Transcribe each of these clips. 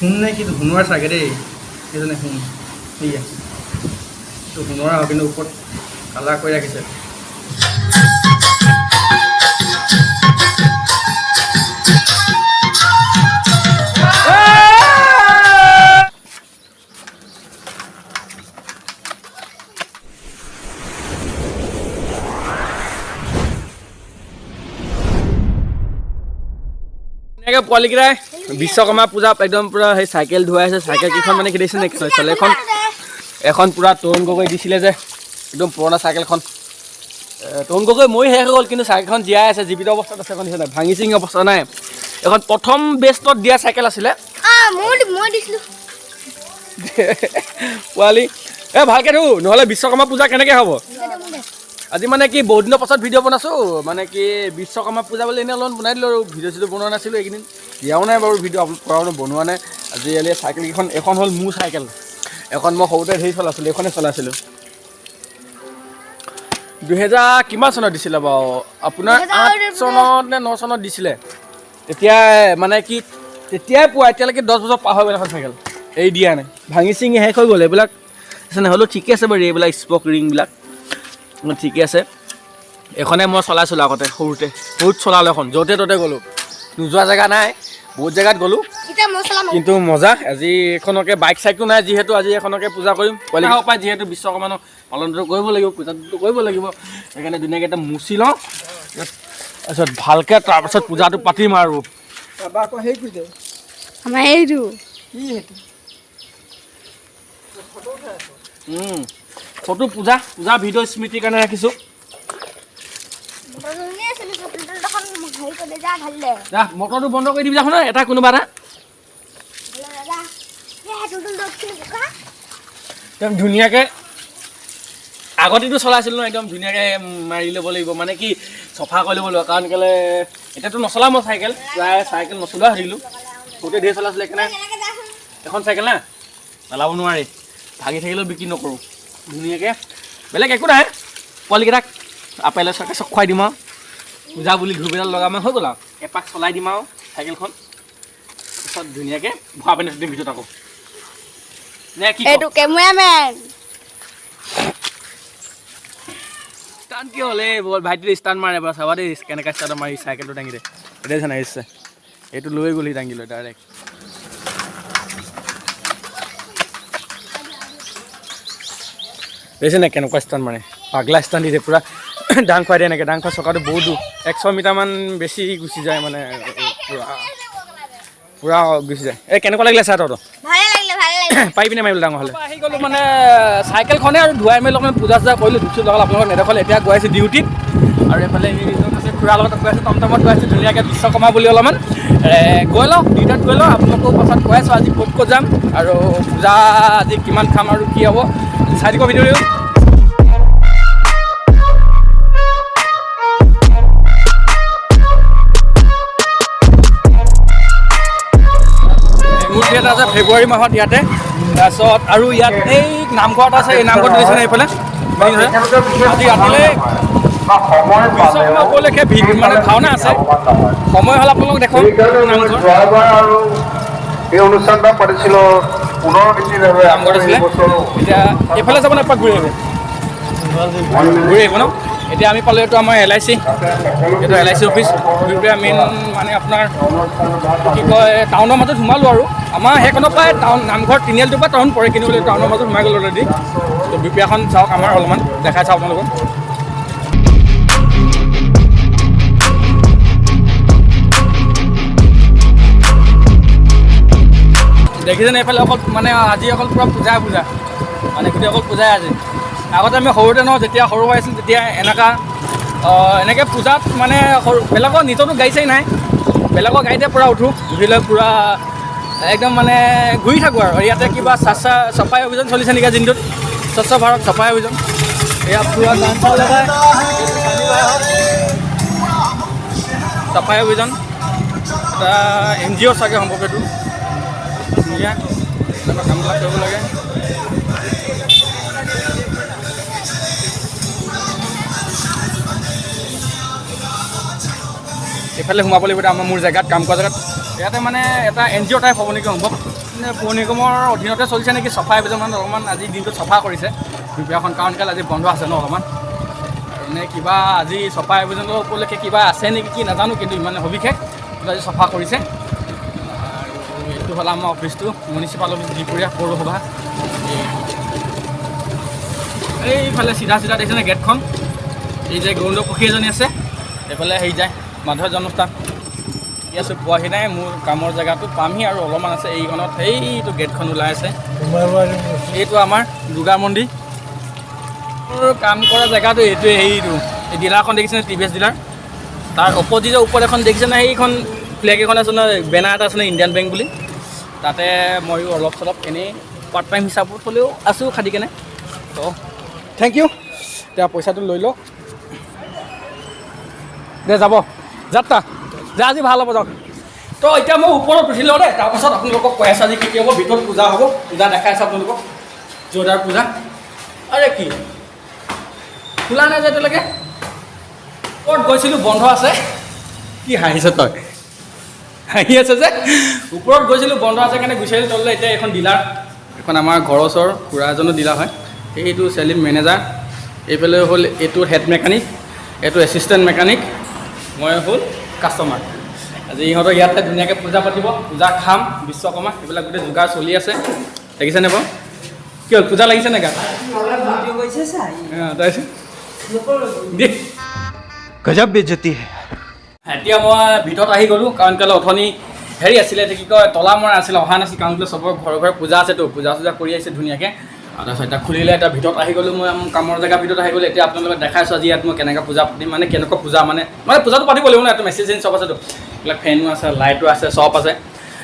শুন নে কি শুনোৱাৰ চাগে দেই সেইজনে শুন সেয়া তো শুনোৱাৰ হয় কিন্তু ওপৰত কালাৰ কৰি ৰাখিছে পোৱালিকেইটাই বিশ্বকৰ্মা পূজা একদম পুৰা সেই চাইকেল ধুৱাই আছে চাইকেল কেইখন মানে কি দেখিছে নেকি চালে এখন পুৰা তৰুণ গগৈ দিছিলে যে একদম পুৰণা চাইকেলখন তৰুণ গগৈ মই শেষ হৈ গ'ল কিন্তু চাইকেলখন জীয়াই আছে জীৱিত অৱস্থাত আছে এখন নাই ভাঙি চিঙি অৱস্থা নাই এখন প্ৰথম বেষ্টত দিয়া চাইকেল আছিলে পোৱালি ভালকৈ ধু নহ'লে বিশ্বকৰ্মা পূজা কেনেকৈ হ'ব আজি মানে কি বহুত দিনৰ পাছত ভিডিঅ' বনাইছোঁ মানে কি বিশ্বকৰ্মা পূজা বুলি এনেই অলপমান বনাই দিলোঁ আৰু ভিডিঅ' চিডিঅ' বনোৱা নাছিলোঁ এইকেইদিন দিয়াও নাই বাৰু ভিডিঅ' আপলোড কৰাও বনোৱা নাই আজিকালি চাইকেলকেইখন এখন হ'ল মোৰ চাইকেল এখন মই সৰুতে ধৰি চলাইছিলোঁ এইখনেই চলাইছিলোঁ 2000 কিমান চনত দিছিলে বাৰু আপোনাৰ 8 চনত নে 9 চনত দিছিলে তেতিয়া মানে কি তেতিয়াই পোৱা এতিয়ালৈকে 10 বছৰ পাৰ হৈ গ'ল এখন চাইকেল এই দিয়া নাই ভাঙি চিঙি শেষ হৈ গ'ল এইবিলাক হ'লেও ঠিকে আছে বাৰু এইবিলাক স্পক ৰিংবিলাক ঠিকে আছে এখনে মই চলাইছিলোঁ আগতে সৰুতে বহুত চলালোঁ এখন য'তে ত'তে গ'লোঁ নোযোৱা জেগা নাই বহুত জেগাত গ'লোঁ কিন্তু মজা আজি এখনকে বাইক চাইকো নাই যিহেতু আজি এখনকে পূজা কৰিম পোৱালি পাই যিহেতু বিশ্বকৰ্মা পালনটো কৰিব লাগিব পূজাটো কৰিব লাগিব সেইকাৰণে ধুনীয়াকৈ এটা মুচি লওঁ তাৰপিছত ভালকৈ তাৰপাছত পূজাটো পাতিম আৰু ফটো পূজা ভিডিঅ' স্মৃতিৰ কাৰণে ৰাখিছোঁ মটৰটো বন্ধ কৰি দিবি দেখোন এটা কোনোবা এটা ধুনীয়াকৈ আগতেতো চলাইছিলোঁ ন একদম ধুনীয়াকৈ মাৰি ল'ব লাগিব মানে কি চফা কৰি ল'ব লাগিব কাৰণ কেলৈ এতিয়াতো নচলাওঁ মই চাইকেল প্ৰায় চাইকেল নচলোৱা থাকিলোঁ গোটেই ধেৰ চলাইছিলোঁ সেইকাৰণে এখন চাইকেল না চলাব নোৱাৰি ভাগি থাকিলেও বিক্ৰী নকৰোঁ ধুনীয়াকৈ বেলেগ একো নাই পোৱালিকেইটাক আপেলৰ চকে চক খুৱাই দিম আৰু পূজা বুলি ধূপেডাল লগাম হৈ গ'ল আৰু এপাক চলাই দিম আৰু চাইকেলখন পিছত ধুনীয়াকৈ ভৰা পানী দিম ভিতৰত আকৌ নে কি কেমেৰামেন ষ্টাণ্ট কি হ'ল এই ভাইটিৰ ষ্টাণ্ট মাৰে বাৰু চাবা দেই কেনেকৈ ষ্টাৰ্ট মাৰি চাইকেলটো দাঙি দে এতিয়া জানা আহিছে এইটো লৈ গ'লি দাঙি লৈ ডাইৰেক্ট দেখিছে নাই কেনেকুৱা ষ্টাণ্ট মাৰে পাগলা ষ্টাণ্ট দিছে পূৰা ডাং খুৱাই দিয়ে এনেকৈ ডাং খোৱা চকাটো বহুত দূৰ 100 মিটাৰমান বেছি গুচি যায় মানে পূৰা গুচি যায় এই কেনেকুৱা লাগিলে চাহ তহঁতৰ পাই পিনে মাৰিবলৈ ডাঙৰ হ'লে আহি গ'লোঁ মানে চাইকেলখনে আৰু ধুৱাই মেলি অকণমান পূজা চূজা কৰিলোঁ ধূপ চুপ লগালোঁ আপোনালোকৰ নেদেখলে এতিয়া গৈ আছোঁ ডিউটিত আৰু এইফালে আছে খুৰাৰ লগত গৈ আছোঁ টমটমত গৈ আছোঁ ধুনীয়াকৈ বিশ্বকৰ্মা বুলি অলপমান গৈ লওঁ ডিউটিত গৈ লওঁ আপোনালোকো পাছত কৈ আছোঁ আজি ক'ত ক'ত যাম আৰু পূজা আজি কিমান খাম আৰু কি হ'ব চাই দিব ভিডিঅ'টো মূৰ্তি এটা আছে ফেব্ৰুৱাৰী মাহত ইয়াতে তাৰপিছত আৰু ইয়াত এই নামঘৰ এটা আছে এই নামঘৰটো দিছে নে এইফালে আজি ৰাতিলৈ বিশ্বকৰ্মা উপলক্ষে মানে ভাওনা আছে সময় হ'ল আপোনালোক দেখক নামঘৰ এই অনুষ্ঠানটা পাতিছিলোঁ নামঘৰ আছিলে এতিয়া এইফালে যাব নাপায় ঘূৰি আহিব ন এতিয়া আমি পালোঁ এইটো আমাৰ LIC এইটো LIC অফিচ মেইন মানে আপোনাৰ কি কয় টাউনৰ মাজত সোমালোঁ আৰু আমাৰ সেইখনৰ পৰাই টাউন নামঘৰ তিনিআলিটোৰ পৰা টাউন পৰে কিন্তু টাউনৰ মাজত সোমাই গ'লোঁ অলৰেডি তো বিপিয়াখন চাওক আমাৰ অলপমান দেখাই চাওক আপোনালোকক দেখিছেনে এইফালে অকল মানে আজি অকল পূৰা পূজা মানে গোটেই অকল পূজাই আজি আগতে আমি সৰুতে ন যেতিয়া সৰু হৈ আছিল তেতিয়া এনেকৈ পূজাত মানে সৰু বেলেগৰ নিজৰতো গাড়ী চাড়ী নাই বেলেগৰ গাড়ীতে পূৰা উঠোঁ উঠি লৈ পূৰা একদম মানে ঘূৰি থাকোঁ আৰু ইয়াতে কিবা চাফাই অভিযান চলিছে নেকি দিনটোত স্বচ্ছ ভাৰত চাফাই অভিযান এয়া পূৰা গান চান লগাই চাফাই অভিযান এটা NGO চাগে সম্ভৱ এইটো ধুনীয়া এনেকুৱা কামবিলাক কৰিব লাগে এইফালে সোমাব লাগিব আমাৰ মোৰ জেগাত কাম কৰা জেগাত ইয়াতে মানে এটা NGO টাইপ হ'ব নেকি সম্ভৱ, পৌৰ নিগমৰ অধীনতে চলিছে নেকি। চফাই অভিযান অলপমান আজি দিনটোত চফা কৰিছে বিপিয়াখন, কাৰণ কেলৈ আজি বন্ধ আছে ন অলপমান। এনে কিবা আজি চফাই অভিযানৰ উপলক্ষে কিবা আছে নেকি কি নাজানো, কিন্তু ইমান সবিশেষ আজি চফা কৰিছে। আৰু এইটো হ'ল আমাৰ অফিচটো, মিউনিচিপাল অফিচ বিহপুৰীয়া পৌৰসভা। এইফালে চিধা চিধা দেখিছেনে গেটখন, এই যে গৌৰৱ পক্ষী এজনী আছে, এইফালে হেৰি যায় মাধৱ জন্মস্থান। কি আছোঁ পোৱাহি নাই, মোৰ কামৰ জেগাটো পামহি আৰু অলপমান আছে। এইখনত সেইটো গেটখন ওলাই আছে, এইটো আমাৰ দুৰ্গা মন্দিৰ। মোৰ কাম কৰা জেগাটো এইটোৱে, সেইটো এই ডিলাৰখন দেখিছেনে TVS ডিলাৰ, তাৰ অপজিটৰ ওপৰত এখন দেখিছেনে সেইখন ফ্লেগ এখন আছে নহয়, বেনাৰ এটা আছে নহয় ইণ্ডিয়ান বেংক বুলি। তাতে ময়ো অলপ চলপ এনেই পাৰ্ট টাইম হিচাপত হ'লেও আছোঁ খাটি কেনে। তো থেংক ইউ, এতিয়া পইচাটো লৈ লওক দে, যাব যাত্ৰা যে আজি ভাল হ'ব যাওক। তো এতিয়া মই ওপৰত উঠি লওঁ দেই, তাৰপাছত আপোনালোকক কৈ আছোঁ আজি কি হ'ব। ভিতৰত পূজা হ'ব, পূজা দেখাই আছোঁ আপোনালোকক, জোৰদাৰ পূজা। আৰে কি খোলা নাই যে এতিয়ালৈকে, ক'ত গৈছিলোঁ বন্ধ আছে। কি হাঁহিছ তই, হাঁহি আছে যে, ওপৰত গৈছিলোঁ বন্ধ আছে কাৰণে গুচি আহিলোঁ তললৈ। এতিয়া এখন ডিলাৰ, এখন আমাৰ ঘৰৰ ওচৰৰ খুৰা এজনো ডিলাৰ হয়, এইটো চেলিম মেনেজাৰ। এইফালে হ'ল এইটো হেড মেকানিক, এইটো এছিষ্টেণ্ট মেকানিক, মই হ'ল কাষ্টমাৰ। আজি ইহঁতৰ ইয়াতে ধুনীয়াকৈ পূজা পাতিব, পূজা খাম, বিশ্বকৰ্মা এইবিলাক গোটেই যোগাৰ চলি আছে। দেখিছেনে বাৰু, কি হ'ল পূজা লাগিছেনে গাত? गजब बेइज्जती है। এতিয়া মই ভিতৰত আহি গ'লোঁ, কাৰণ কেলৈ অথনি হেৰি আছিলে কি কয় তলা মৰা আছিলে, অহা নাছিল, কাৰণ কেলৈ চবৰ ঘৰে ঘৰে পূজা আছেতো, পূজা চূজা কৰি আহিছে ধুনীয়াকৈ। তাৰপিছত এতিয়া খুলিলে, এতিয়া ভিতৰত আহি গ'লোঁ, মই কামৰ জেগাৰ ভিতৰত আহি গ'লোঁ। এতিয়া আপোনালোকক দেখাইছোঁ আজি ইয়াত মই কেনেকৈ পূজা পাতিম, মানে কেনেকুৱা পূজা মানে পূজাটো পাতিব লাগিব ন। এইটো মেচিন চেচিন চব আছেতো, এইবিলাক ফেনো আছে, লাইটো আছে, চব আছে,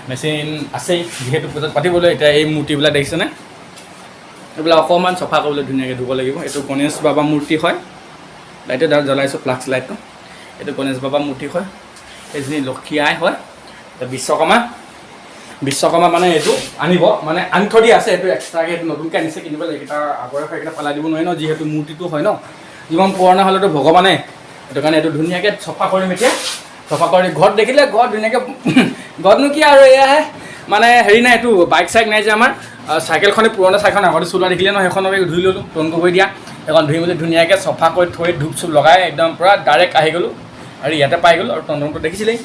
মেচিন আছেই যিহেতু পূজাত পাতিবলৈ। এতিয়া এই মূৰ্তিবিলাক দেখিছেনে, এইবিলাক অকণমান চফা কৰিবলৈ ধুনীয়াকৈ ধুব লাগিব। এইটো গণেশ বাবা মূৰ্তি হয়, লাইটে জ্বলাইছোঁ ফ্লাক্স লাইটটো। এইটো গণেশ বাবা মূৰ্তি হয়, এইজনী লক্ষী আই হয়। বিশ্বকৰ্মা মানে এইটো আনিব, মানে আনি থৈ দিয়া আছে, এইটো এক্সট্ৰাকৈ এইটো নতুনকৈ আনিছে, কিনিব লাগে। এইকেইটা আগৰে সেইকেইটা পেলাই দিব নোৱাৰি ন, যিহেতু মূৰ্তিটো হয় ন, যিমান পুৰণা হ'লেতো ভগৱানে। সেইটো কাৰণে এইটো ধুনীয়াকৈ চফা কৰিম এতিয়া। চফা কৰি ঘৰত দেখিলে, ঘৰত ধুনীয়াকৈ ঘৰতনো কি আৰু এয়াহে, মানে হেৰি নাই, এইটো বাইক চাইক নাই যে আমাৰ, চাইকেলখনে পুৰণা চাইকেলখন আগতে চলোৱা দেখিলে ন, সেইখনক ধুই ল'লোঁ, টনক কৰি দিয়া। সেইখন ধুই মেলি ধুনীয়াকৈ চফা কৰি থৈ ধূপ চুপ লগাই একদম পূৰা ডাইৰেক্ট আহি গ'লোঁ আৰু ইয়াতে পাই গ'লোঁ। আৰু টনটনটো দেখিছিলেই।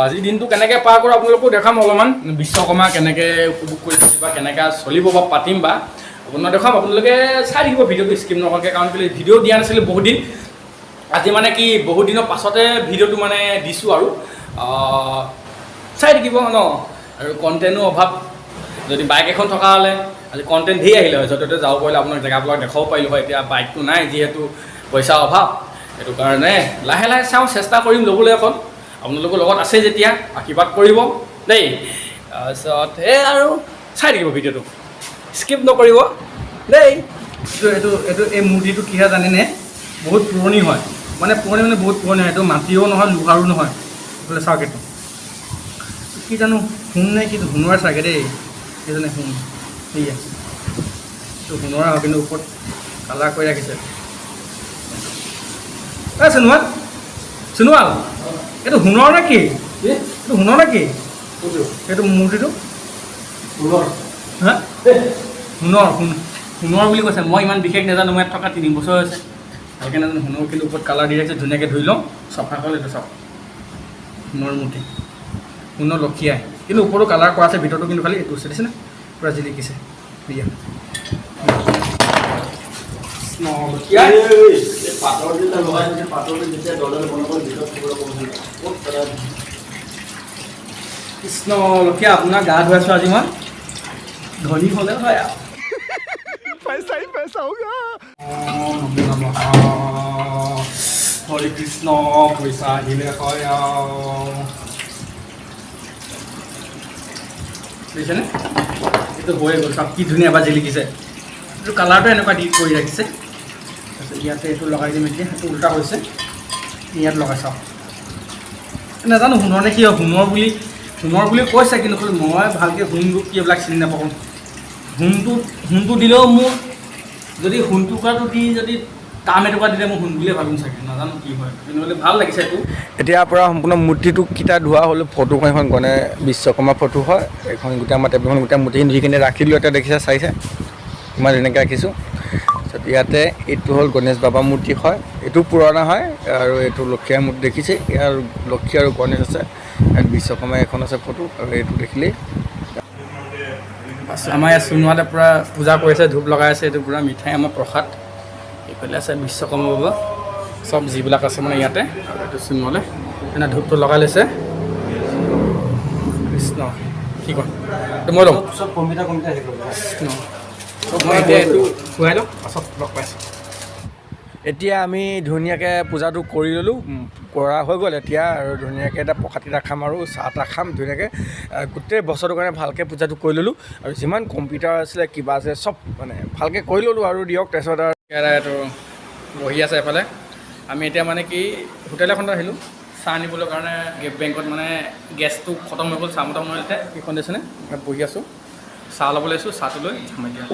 আজিৰ দিনটো কেনেকৈ পাৰ কৰোঁ আপোনালোকো দেখাম অলপমান, বিশ্বকৰ্মা কেনেকৈ উপভোগ কৰি বা কেনেকৈ চলিব বা পাতিম বা আপোনাক দেখাম। আপোনালোকে চাই থাকিব ভিডিঅ'টো স্কিপ নকৰাকৈ, কাৰণ কেলৈ ভিডিঅ' দিয়া নাছিলোঁ বহুত দিন। আজি মানে কি বহুত দিনৰ পাছতে ভিডিঅ'টো মানে দিছোঁ আৰু চাই থাকিব ন। আৰু কণ্টেণ্টো অভাৱ, যদি বাইক এখন থকা হ'লে আজি কণ্টেণ্ট ধেৰ আহিলে হয়, য'তে ত'তে যাব পাৰিলে আপোনাক জেগাবিলাক দেখাব পাৰিলোঁ হয়। এতিয়া বাইকটো নাই, যিহেতু পইচাৰ অভাৱ, সেইটো কাৰণে লাহে লাহে চাওঁ, চেষ্টা কৰিম ল'বলৈ এখন। আপোনালোকৰ লগত আছে যেতিয়া আশীৰ্বাদ কৰিব দেই। তাৰপিছত এই আৰু চাই থাকিব ভিডিঅ'টো, স্কিপ নকৰিব দেই। এইটো এই মূৰ্তিটো কি হয় জানেনে, বহুত পুৰণি হয়, মানে বহুত পুৰণি হয়। এইটো মাটিও নহয়, লোহাৰো নহয়। এইফালে চাওক, এইটো কি জানো সোণ নে কি, সোণৰ চাগে দেই, সেইজনে সোণ, সেয়া এইটো সোণৰ হয়, কিন্তু ওপৰত কালাৰ কৰি ৰাখিছে। এই সোণোৱাল এইটো সোণৰ নে কি? এইটো সোণৰ নে কি? এইটো মূৰ্তিটো হা, সোণৰ বুলি কৈছে। মই ইমান বিশেষ নাজানো, মই ইয়াত থকা 3 বছৰ হৈছে, ভালকৈ নাজানো। সোণৰ কিন্তু ওপৰত কালাৰ দি ৰাখিছে, ধুনীয়াকৈ ধুই লওঁ, চফা হ'ল। এইটো চাওক, সোণৰ মূৰ্তি, সোণৰ লক্ষী আই, কিন্তু ওপৰতো কালাৰ কৰা আছে, ভিতৰতো কিন্তু খালি এইটো দিছেনে পূৰা জিলিকিছে। দিয়া কৃষ্ণ লক্ষী, আপোনাৰ গা ধুৱাইছোঁ আজি মই, ধনী হ'লে হয় আৰু হৰে কৃষ্ণ, পইচা আহিলে হয় আৰু বুজিছেনে। এইটো হৈয়ে গ'ল, চাওক কি ধুনীয়া এবাৰ জিলিকিছে। এইটো কালাৰটো এনেকুৱা দি কৰি ৰাখিছে। তাৰপিছত ইয়াতে এইটো লগাই দিম এতিয়া, সেইটো উল্টা হৈছে, ইয়াত লগাই চাওক। নাজানো সোণৰ নে কি হয়, সোণৰ বুলি কৈছে, কিন্তু মই ভালকৈ সোণটো কি এইবিলাক চিনি নাপাওঁ। সোণটো দিলেও মোৰ যদি সোণ টুকুৰাটো দি যদি দাম এটকা দিলে মই সোণ বুলিয়ে ভাবিম চাগে, নাজানো। নাজানো কি হয় কিন্তু ভাল লাগিছে এইটো এতিয়াৰ পৰা সম্পূৰ্ণ মূৰ্তিটো কিটা ধোৱা হ'ল ফটোখন এখন গণে বিশ্বকৰ্মা ফটো হয় এইখন গোটেই আমাৰ টেবুলখন গোটেই মূৰ্তিখিনি ধুই কিনে ৰাখিলোঁ এতিয়া দেখিছে চাইছে ইমান ধুনীয়াকৈ ৰাখিছোঁ তাৰপিছত ইয়াতে এইটো হ'ল গণেশ বাবা মূৰ্তি হয় এইটো পুৰণা হয় আৰু এইটো লক্ষীৰ মূৰ্তি দেখিছে ইয়াৰ লক্ষী আৰু গণেশ আছে ইয়াত বিশ্বকৰ্মা এখন আছে ফটো আৰু এইটো দেখিলেই আমাৰ ইয়াত সোণোৱালে পূৰা পূজা কৰিছে ধূপ লগাই আছে এইটো পূৰা মিঠাই আমাৰ প্ৰসাদ এইফালে আছে বিশ্বকৰ্মা বাবা চব যিবিলাক আছে মানে ইয়াতে এইটো সোণোৱালে এনে ধূপটো লগাই লৈছে কৃষ্ণ কি কয় এইটো মই ল'ম सब कम्प्यूटर কৃষ্ণ মই এতিয়া এইটো খুৱাই লওঁ পাছত লগ পাইছোঁ এতিয়া আমি ধুনীয়াকৈ পূজাটো কৰি ল'লোঁ কৰা হৈ গ'ল এতিয়া আৰু ধুনীয়াকৈ এটা প্ৰসাদ এটা খাম আৰু চাহ তাহ খাম ধুনীয়াকৈ গোটেই বছৰটোৰ কাৰণে ভালকৈ পূজাটো কৰি ল'লোঁ আৰু যিমান কম্পিউটাৰ আছিলে কিবা আছে চব মানে ভালকৈ কৰি ল'লোঁ আৰু দিয়ক তাৰপিছত আৰু এইটো বহি আছে এফালে আমি এতিয়া মানে কি হোটেল এখনত আহিলোঁ চাহ আনিবলৈ কাৰণে বেংকত মানে গেছটো খতম হৈ গ'ল চাহ মতম হৈ এতিয়া সেইখন দিছেনে ইয়াত বহি আছোঁ চাহ ল'ব লৈছোঁ চাহটো লৈ ঝামাই দিয়া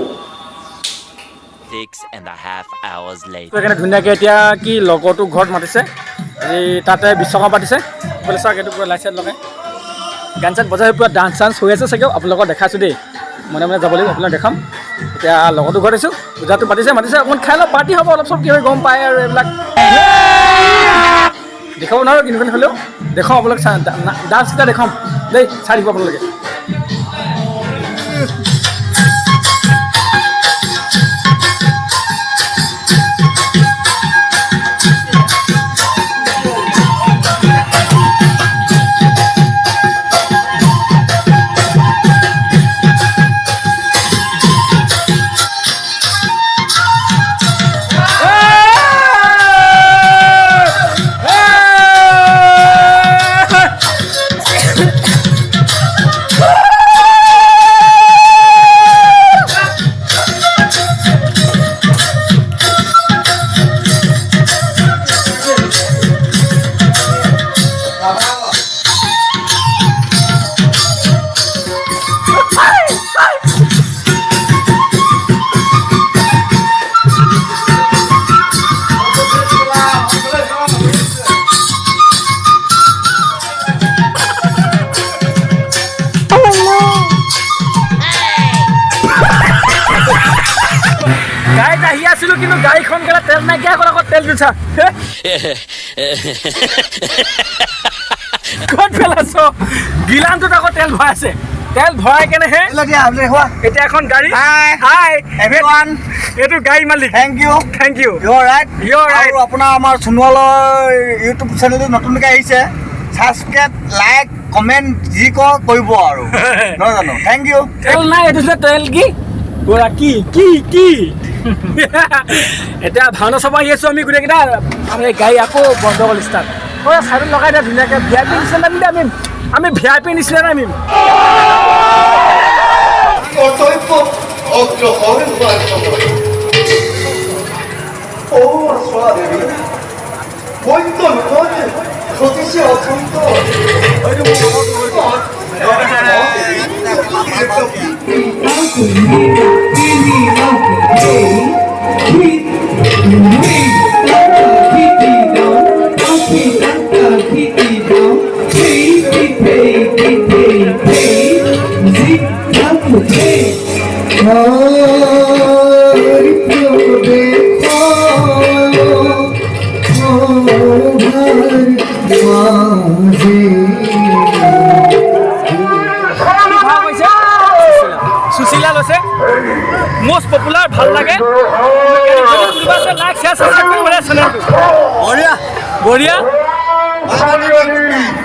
6.5 hours later. সেইকাৰণে ধুনীয়াকৈ এতিয়া কি লগৰটো ঘৰত মাতিছে এই তাতে বিশ্বকৰ্মা পাতিছে বোলে চাওক এইটো পূৰা লাইট চাইট লগাই গান চান বজাই পূৰা ডান্স চান্স হৈ আছে চাগেও আপোনালোকক দেখাইছোঁ দেই মানে যাব লাগিব আপোনাক দেখাম এতিয়া লগৰটো ঘৰত আছোঁ পূজাটো মাতিছে অকণমান খাই লওক পাৰ্টি হ'ব অলপ চব কি হয় গম পায় আৰু এইবিলাক দেখাব নোৱাৰোঁ কিন্তু হ'লেও দেখাওঁ আপোনালোক ডান্সকেইটা দেখাম দেই চাই দিব আপোনালোকে গাড়ীত আহি আছিলোঁ কিন্তু গাড়ীখন গ'লে তেল নাইকিয়া হ'ল আকৌ তেল দিছা ক'ত পেলাইছ গিলানটোত আকৌ তেল ভৰাইছে তেল ভৰাই কেনেহে এতিয়া এখন গাড়ী এইটো গাড়ী মালিক থেংক ইউ আৰু আপোনাৰ আমাৰ সোণোৱালৰ ইউটিউব চেনেলটো নতুনকৈ আহিছে ছাবস্ক্ৰাইব লাইক কমেণ্ট যি কওক কৰিব আৰু নহয় জানো থেংক ইউ তেল নাই এইটো যে তেল কি গোৰা কি এতিয়া ভাওনা চাব আহি আছোঁ আমি গোটেইকেইটা আমি গাড়ী আকৌ বন্ধ হ'ল ষ্টাৰ্ট চাইডত লগাই দিয়া ধুনীয়াকৈ ভি আই পি নিচিনা নামিম আমি ভি আই পি নিচিনা নামিম কৰ্তব্য অগ্ৰসৰ হোৱাৰ সময় ছোৱালী বৈদ্য লোকত ঘটিছে অসন্ত সুশীলা লৈছে মষ্ট পপুলাৰ ভাল লাগে লাইক শ্বেয়াৰ ছাবস্ক্ৰাইব কৰিব লাগে চেনেলটো বঢ়িয়া